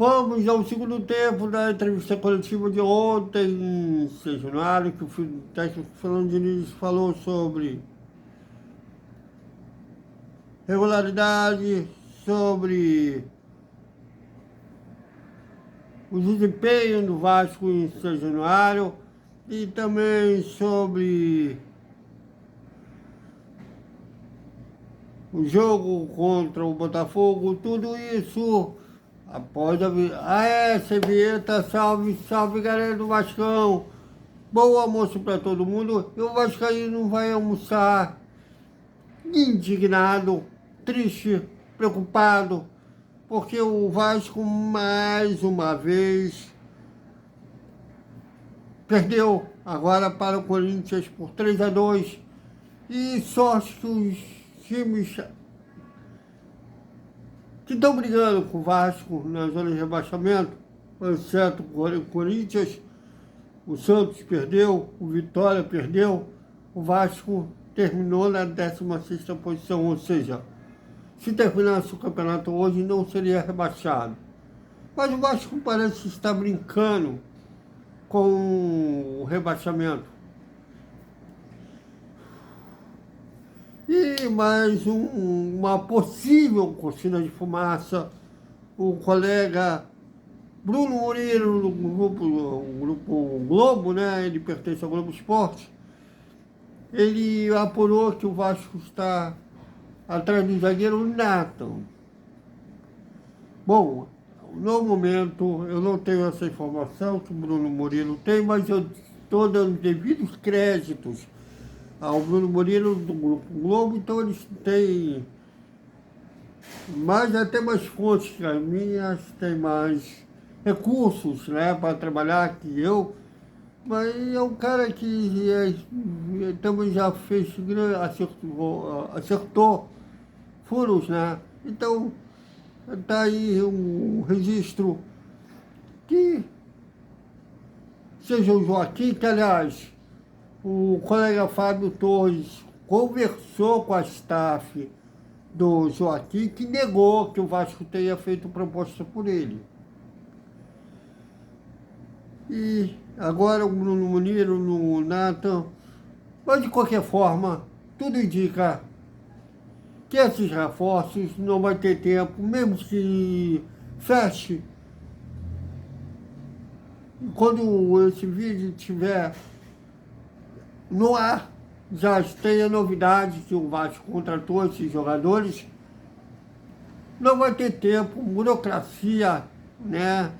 Vamos ao segundo tempo da entrevista coletiva de ontem, Sejonário, que o técnico Fernando Diniz falou sobre regularidade, sobre o desempenho do Vasco em São Januário e também sobre o jogo contra o Botafogo, tudo isso após essa vinheta, salve, salve galera do Vascão, bom almoço para todo mundo. E o Vascaíno vai almoçar indignado, triste, preocupado, porque o Vasco mais uma vez perdeu agora para o Corinthians por 3-2 e sorte que os times que estão brigando com o Vasco na zona de rebaixamento, exceto o Corinthians, o Santos perdeu, o Vitória perdeu, o Vasco terminou na 16ª posição, ou seja, se terminasse o campeonato hoje não seria rebaixado. Mas o Vasco parece estar brincando com o rebaixamento. E mais uma possível cortina de fumaça, o colega Bruno Murilo, do grupo Globo, né? Ele pertence ao Globo Esporte, ele apurou que o Vasco está atrás do zagueiro Nathan. Bom, no momento eu não tenho essa informação que o Bruno Murilo tem, mas eu estou dando devidos créditos ao Bruno Murilo do Grupo Globo, então eles têm até mais fontes que as minhas, têm mais recursos, né, para trabalhar que eu, mas é um cara que também já fez, acertou furos, né, então está aí um registro que seja o Joaquim, que aliás, o colega Fábio Torres conversou com a staff do Joaquim, que negou que o Vasco tenha feito proposta por ele. E agora o Bruno Muniro, o Nathan, mas de qualquer forma, tudo indica que esses reforços não vai ter tempo, mesmo que feche. E quando esse vídeo estiver no ar, já tem a novidade que o Vasco contratou esses jogadores, não vai ter tempo, burocracia, né,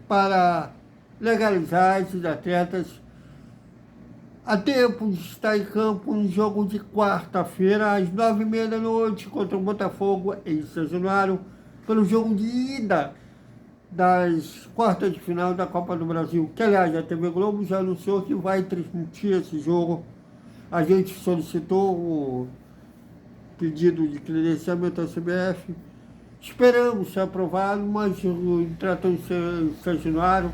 para legalizar esses atletas. Há tempo de estar em campo no jogo de quarta-feira, às 9h30 da noite, contra o Botafogo, em São Januário, pelo jogo de ida das quartas de final da Copa do Brasil, que aliás a TV Globo já anunciou que vai transmitir esse jogo. A gente solicitou o pedido de credenciamento à CBF, esperamos ser aprovado, mas tratando de São Januário,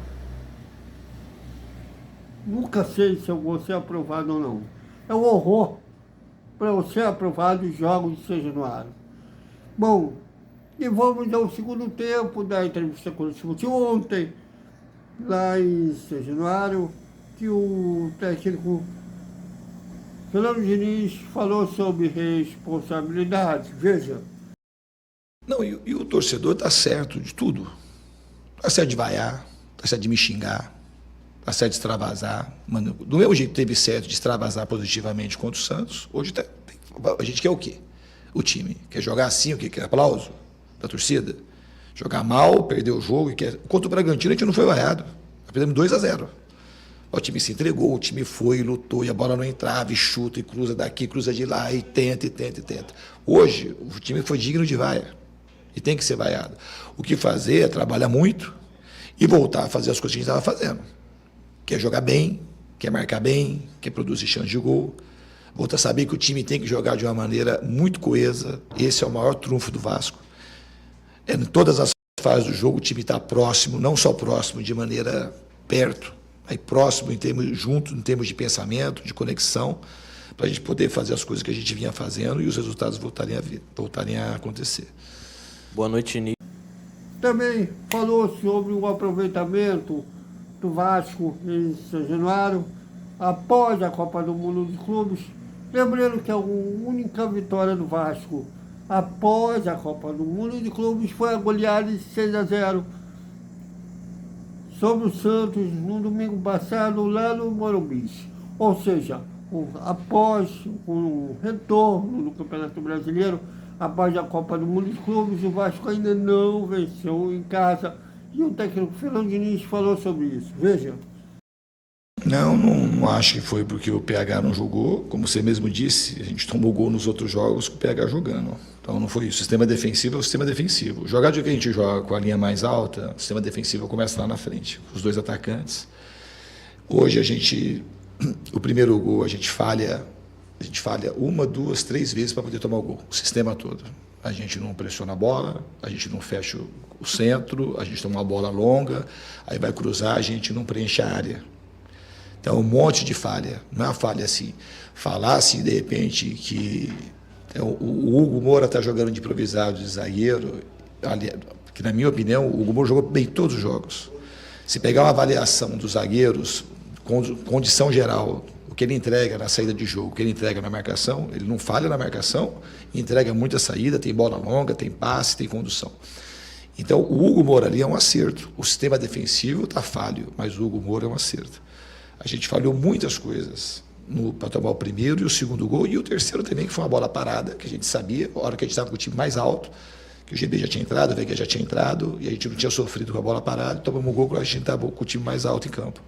nunca sei se eu vou ser aprovado ou não. É um horror para eu ser aprovado os jogos de São Januário. Bom, e vamos ao segundo tempo da entrevista coletiva de ontem, lá em São Januário, que o técnico Fernando Diniz falou sobre responsabilidade. Veja. Não, e o torcedor está certo de tudo. Está certo de vaiar, está certo de me xingar, está certo de extravasar. Mano, do mesmo jeito que teve certo de extravasar positivamente contra o Santos, hoje a gente quer o quê? O time quer jogar assim, o quê? Quer aplauso da torcida? Jogar mal, perder o jogo. Contra o Bragantino a gente não foi vaiado. Nós perdemos 2-0. O time se entregou, o time foi, lutou, e a bola não entrava, e chuta, e cruza daqui, cruza de lá, e tenta. Hoje, o time foi digno de vaia. E tem que ser vaiado. O que fazer é trabalhar muito e voltar a fazer as coisas que a gente estava fazendo. Quer jogar bem, quer marcar bem, quer produzir chance de gol. Voltar a saber que o time tem que jogar de uma maneira muito coesa. Esse é o maior trunfo do Vasco. Em todas as fases do jogo, o time está próximo, não só próximo, de maneira perto, aí próximo junto em termos de pensamento, de conexão, para a gente poder fazer as coisas que a gente vinha fazendo e os resultados voltarem a acontecer. Boa noite, Nil. Também falou sobre o aproveitamento do Vasco em São Januário após a Copa do Mundo de Clubes. Lembrando que a única vitória do Vasco após a Copa do Mundo de Clubes foi a goleada de 6-0 sobre o Santos no domingo passado lá no Morumbi. Ou seja, após o retorno do Campeonato Brasileiro, após a Copa do Mundo de Clubes, o Vasco ainda não venceu em casa. E o técnico Fernando Diniz falou sobre isso. Veja. Não acho que foi porque o PH não jogou. Como você mesmo disse, a gente tomou gol nos outros jogos com o PH jogando. Então não foi isso. O sistema defensivo é o sistema defensivo. Jogar de que a gente joga com a linha mais alta, o sistema defensivo começa lá na frente, com os dois atacantes. Hoje o primeiro gol a gente falha 1, 2, 3 vezes para poder tomar o gol. O sistema todo. A gente não pressiona a bola, a gente não fecha o centro, a gente toma uma bola longa, aí vai cruzar, a gente não preenche a área. Então, um monte de falha. Não é uma falha assim. Falar assim, de repente, que o Hugo Moura está jogando de improvisado, de zagueiro, que, na minha opinião, o Hugo Moura jogou bem todos os jogos. Se pegar uma avaliação dos zagueiros, condição geral, o que ele entrega na saída de jogo, o que ele entrega na marcação, ele não falha na marcação, entrega muita saída, tem bola longa, tem passe, tem condução. Então, o Hugo Moura ali é um acerto. O sistema defensivo está falho, mas o Hugo Moura é um acerto. A gente falhou muitas coisas para tomar o primeiro e o segundo gol, e o terceiro também, que foi uma bola parada, que a gente sabia, a hora que a gente estava com o time mais alto, que o GB já tinha entrado, o VG já tinha entrado, e a gente não tinha sofrido com a bola parada, tomamos um gol quando a gente estava com o time mais alto em campo.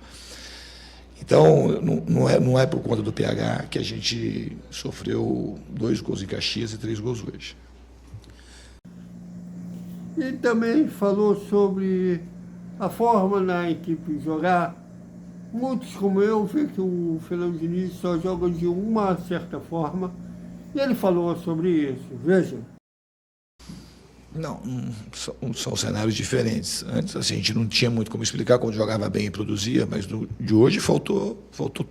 Então, não é por conta do PH que a gente sofreu 2 gols em Caxias e 3 gols hoje. E também falou sobre a forma da equipe jogar. Muitos como eu veem que o Fernando Diniz só joga de uma certa forma. E ele falou sobre isso. Veja. Não, são cenários diferentes. Antes a gente não tinha muito como explicar quando jogava bem e produzia, mas de hoje faltou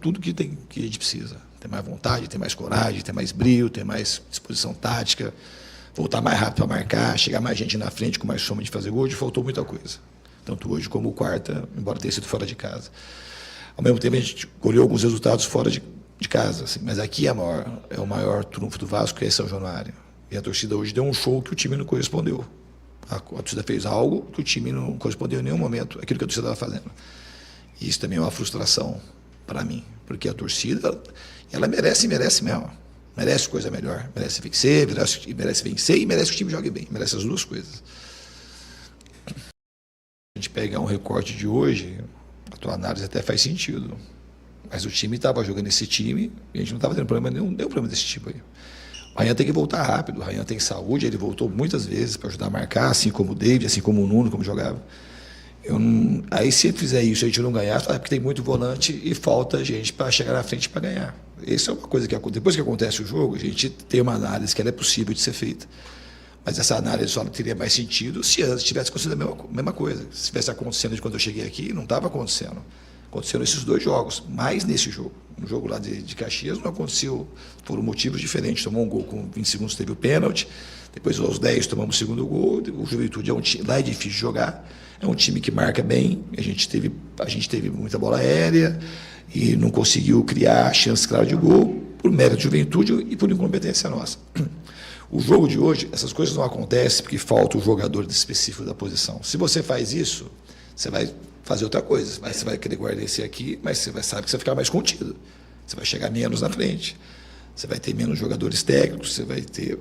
tudo que a gente precisa. Ter mais vontade, ter mais coragem, ter mais brilho, ter mais disposição tática, voltar mais rápido para marcar, chegar mais gente na frente com mais soma de fazer gol. Hoje faltou muita coisa. Tanto hoje como o quarta, embora tenha sido fora de casa. Ao mesmo tempo a gente colheu alguns resultados fora de casa, assim, mas aqui é o maior trunfo do Vasco, que é São Januário. E a torcida hoje deu um show que o time não correspondeu. A torcida fez algo que o time não correspondeu em nenhum momento àquilo que a torcida estava fazendo. E isso também é uma frustração para mim, porque a torcida, ela merece mesmo. Merece coisa melhor, merece vencer e merece que o time jogue bem, merece as duas coisas. A gente pegar um recorte de hoje, a tua análise até faz sentido. Mas o time estava jogando esse time e a gente não estava tendo problema nenhum problema desse tipo aí. O Rayan tem que voltar rápido, o Rayan tem saúde, ele voltou muitas vezes para ajudar a marcar, assim como o David, assim como o Nuno, como jogava. Aí se ele fizer isso e a gente não ganhar, é porque tem muito volante e falta gente para chegar na frente para ganhar. Essa é uma coisa que depois que acontece o jogo, a gente tem uma análise que ela é possível de ser feita. Mas essa análise só teria mais sentido se antes tivesse acontecido a mesma coisa. Se estivesse acontecendo de quando eu cheguei aqui, não estava acontecendo. Aconteceram esses 2 jogos, mais nesse jogo. No jogo lá de Caxias não aconteceu, foram motivos diferentes. Tomou um gol com 20 segundos, teve o pênalti. Depois, aos 10, tomamos o segundo gol. O Juventude lá é difícil de jogar. É um time que marca bem. A gente teve muita bola aérea e não conseguiu criar chances claras de gol por mérito de Juventude e por incompetência nossa. O jogo de hoje, essas coisas não acontecem porque falta o jogador específico da posição. Se você faz isso, você vai fazer outra coisa. Você vai querer guardar esse aqui, mas você sabe que você vai ficar mais contido. Você vai chegar menos na frente. Você vai ter menos jogadores técnicos,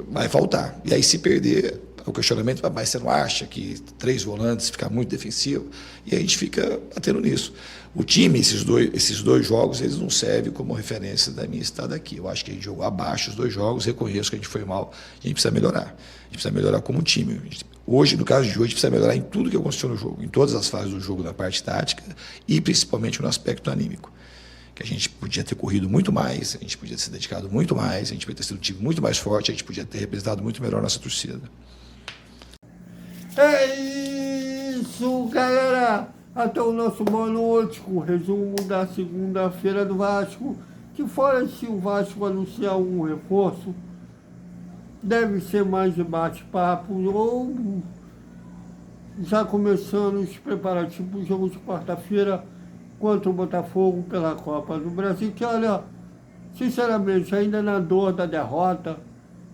vai faltar. E aí, se perder, o questionamento vai mais, você não acha que 3 volantes fica muito defensivo? E aí a gente fica batendo nisso. O time, esses dois jogos, eles não servem como referência da minha estada aqui. Eu acho que a gente jogou abaixo os 2 jogos, reconheço que a gente foi mal, a gente precisa melhorar. A gente precisa melhorar como time. Hoje, no caso de hoje, a gente precisa melhorar em tudo que aconteceu no jogo, em todas as fases do jogo, na parte tática e principalmente no aspecto anímico. Que a gente podia ter corrido muito mais, a gente podia ter se dedicado muito mais, a gente podia ter sido um time muito mais forte, a gente podia ter representado muito melhor a nossa torcida. É isso, galera! Até o nosso boa noite com o resumo da segunda-feira do Vasco, que fora se o Vasco anunciar algum reforço, deve ser mais de bate-papo ou já começando os preparativos para o jogo de quarta-feira contra o Botafogo pela Copa do Brasil, que olha, sinceramente, ainda na dor da derrota,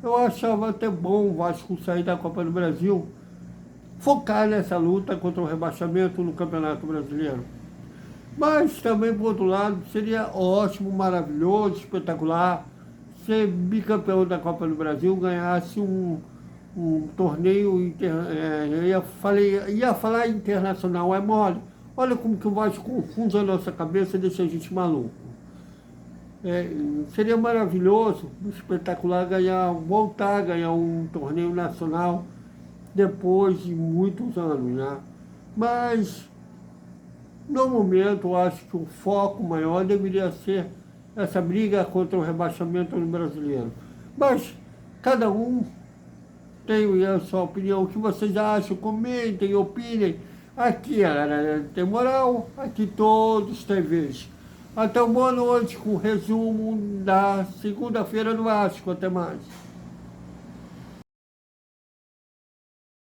eu achava até bom o Vasco sair da Copa do Brasil, focar nessa luta contra o rebaixamento no Campeonato Brasileiro. Mas também, por outro lado, seria ótimo, maravilhoso, espetacular, ser bicampeão da Copa do Brasil, ganhasse um torneio, ia falar internacional, é mole. Olha como que o Vasco confunde a nossa cabeça e deixa a gente maluco. Seria maravilhoso, espetacular, voltar a ganhar um torneio nacional depois de muitos anos, né? Mas, no momento, eu acho que o foco maior deveria ser essa briga contra o rebaixamento no brasileiro. Mas, cada um tem a sua opinião. O que vocês acham? Comentem, opinem. Aqui, galera, tem moral. Aqui todos têm vez. Até uma boa noite com o resumo da segunda-feira do Vasco. Até mais.